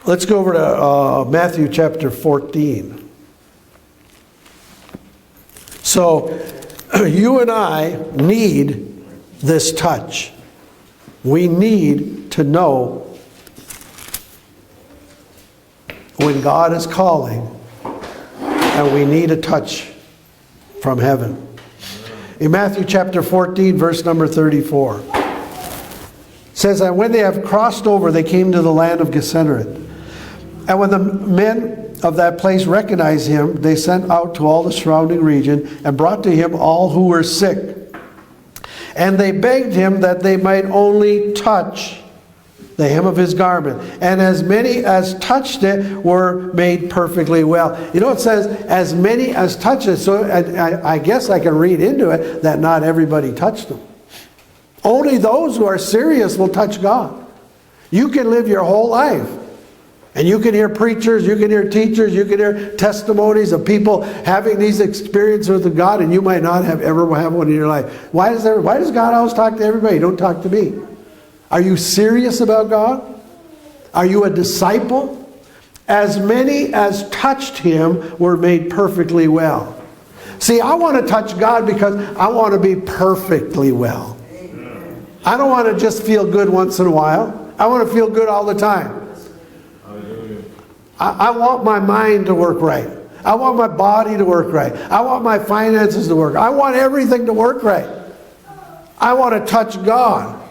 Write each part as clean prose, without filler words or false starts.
Let's go over to Matthew chapter 14. So, you and I need this touch. We need to know when God is calling, and we need a touch from heaven. In Matthew chapter 14, verse number 34, it says, and when they have crossed over, they came to the land of Gennesaret. And when the men of that place recognized him, they sent out to all the surrounding region and brought to him all who were sick. And they begged him that they might only touch the hem of his garment. And as many as touched it were made perfectly well. You know, it says, as many as touched it. So I guess I can read into it that not everybody touched him. Only those who are serious will touch God. You can live your whole life, and you can hear preachers, you can hear teachers, you can hear testimonies of people having these experiences with God, and you might not ever have one in your life. Why does God always talk to everybody? Don't talk to me. Are you serious about God? Are you a disciple? As many as touched him were made perfectly well. See, I want to touch God because I want to be perfectly well. I don't want to just feel good once in a while. I want to feel good all the time. I want my mind to work right. I want my body to work right. I want my finances to work. I want everything to work right. I want to touch God.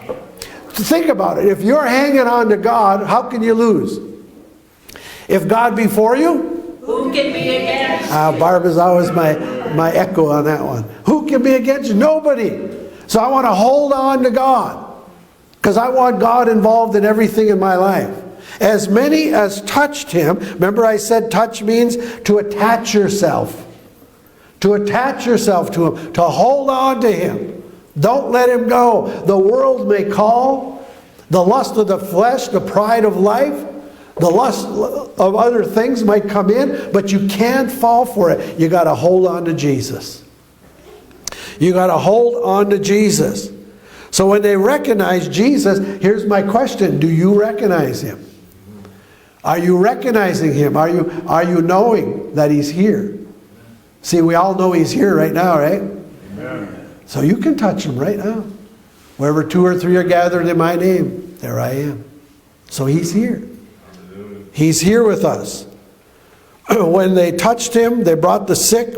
Think about it. If you're hanging on to God, how can you lose? If God be for you, who can be against you? Barb is always my echo on that one. Who can be against you? Nobody. So I want to hold on to God, because I want God involved in everything in my life. As many as touched him, remember I said touch means to attach yourself. To attach yourself to him, to hold on to him. Don't let him go. The world may call, the lust of the flesh, the pride of life, the lust of other things might come in, but you can't fall for it. You got to hold on to Jesus. You got to hold on to Jesus. So when they recognize Jesus, here's my question. Do you recognize him? Are you recognizing him? Are you knowing that he's here? See, we all know he's here right now, right? Amen. So you can touch him right now. Wherever 2 or 3 are gathered in my name, there I am. So he's here. He's here with us. When they touched him, they brought the sick.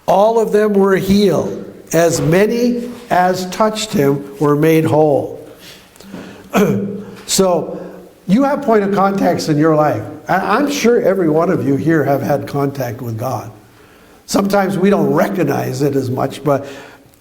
All of them were healed. As many as touched him were made whole. So you have point of contacts in your life. I'm sure every one of you here have had contact with God. Sometimes we don't recognize it as much, but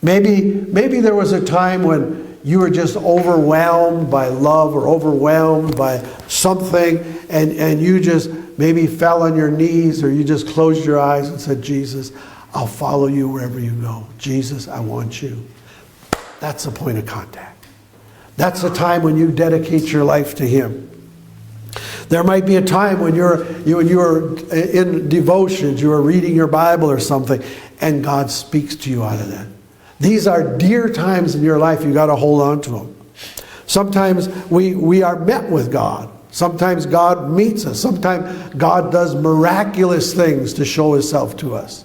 maybe there was a time when you were just overwhelmed by love or overwhelmed by something, and you just maybe fell on your knees, or you just closed your eyes and said, Jesus, I'll follow you wherever you go. Jesus, I want you. That's a point of contact. That's a time when you dedicate your life to him. There might be a time when you're in devotions, you are reading your Bible or something, and God speaks to you out of that. These are dear times in your life. You got to hold on to them. Sometimes we are met with God. Sometimes God meets us. Sometimes God does miraculous things to show himself to us.